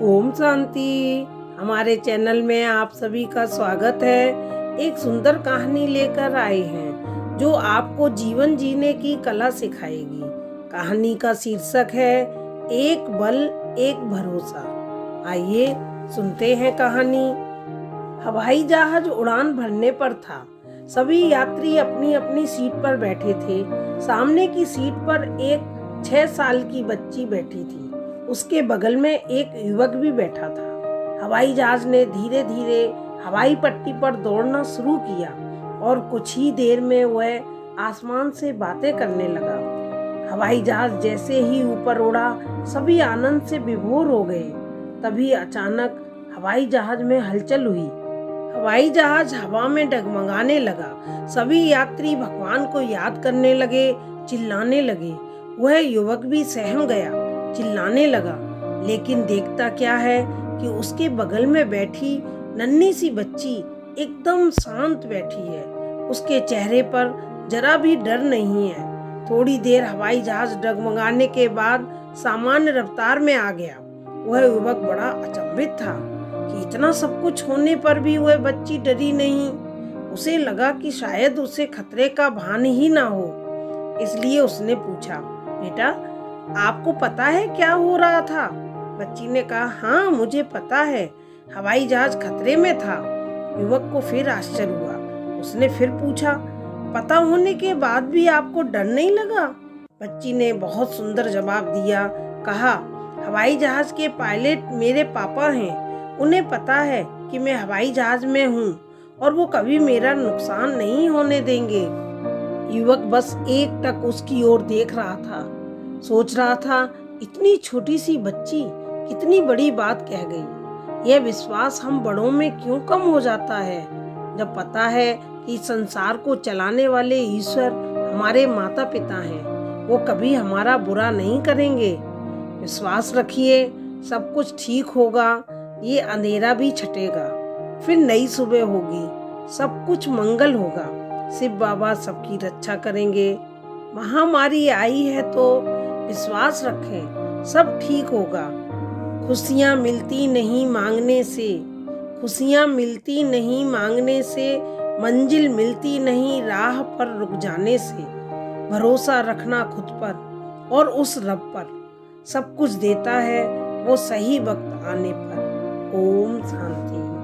ओम शांति। हमारे चैनल में आप सभी का स्वागत है। एक सुंदर कहानी लेकर आए हैं जो आपको जीवन जीने की कला सिखाएगी। कहानी का शीर्षक है एक बल एक भरोसा। आइए सुनते हैं कहानी। हवाई जहाज उड़ान भरने पर था। सभी यात्री अपनी अपनी सीट पर बैठे थे। सामने की सीट पर एक 6 साल की बच्ची बैठी थी। उसके बगल में एक युवक भी बैठा था। हवाई जहाज ने धीरे धीरे हवाई पट्टी पर दौड़ना शुरू किया और कुछ ही देर में वह आसमान से बातें करने लगा। हवाई जहाज जैसे ही ऊपर उड़ा सभी आनंद से विभोर हो गए। तभी अचानक हवाई जहाज में हलचल हुई। हवाई जहाज हवा में डगमगाने लगा। सभी यात्री भगवान को याद करने लगे, चिल्लाने लगे। वह युवक भी सहम गया, चिल्लाने लगा। लेकिन देखता क्या है कि उसके बगल में बैठी नन्ही सी बच्ची एकदम शांत बैठी है। उसके चेहरे पर जरा भी डर नहीं है। थोड़ी देर हवाई जहाज डगमगाने के बाद सामान्य रफ्तार में आ गया। वह युवक बड़ा अचंभित था कि इतना सब कुछ होने पर भी वह बच्ची डरी नहीं। उसे लगा कि शायद उसे खतरे का भान ही ना हो। इसलिए उसने पूछा, बेटा आपको पता है क्या हो रहा था? बच्ची ने कहा, हाँ मुझे पता है, हवाई जहाज खतरे में था। युवक को फिर आश्चर्य हुआ। उसने फिर पूछा, पता होने के बाद भी आपको डर नहीं लगा? बच्ची ने बहुत सुंदर जवाब दिया। कहा, हवाई जहाज के पायलट मेरे पापा हैं। उन्हें पता है कि मैं हवाई जहाज में हूँ और वो कभी मेरा नुकसान नहीं होने देंगे। युवक बस एकटक उसकी ओर देख रहा था। सोच रहा था, इतनी छोटी सी बच्ची कितनी बड़ी बात कह गई। यह विश्वास हम बड़ों में क्यों कम हो जाता है, जब पता है कि संसार को चलाने वाले ईश्वर हमारे माता पिता हैं। वो कभी हमारा बुरा नहीं करेंगे। विश्वास रखिए, सब कुछ ठीक होगा। ये अंधेरा भी छटेगा, फिर नई सुबह होगी, सब कुछ मंगल होगा। शिव बाबा सबकी रक्षा करेंगे। महामारी आई है तो विश्वास रखें, सब ठीक होगा। खुशियाँ मिलती नहीं मांगने से, खुशियाँ मिलती नहीं मांगने से, मंजिल मिलती नहीं राह पर रुक जाने से। भरोसा रखना खुद पर और उस रब पर, सब कुछ देता है वो सही वक्त आने पर। ओम शांति।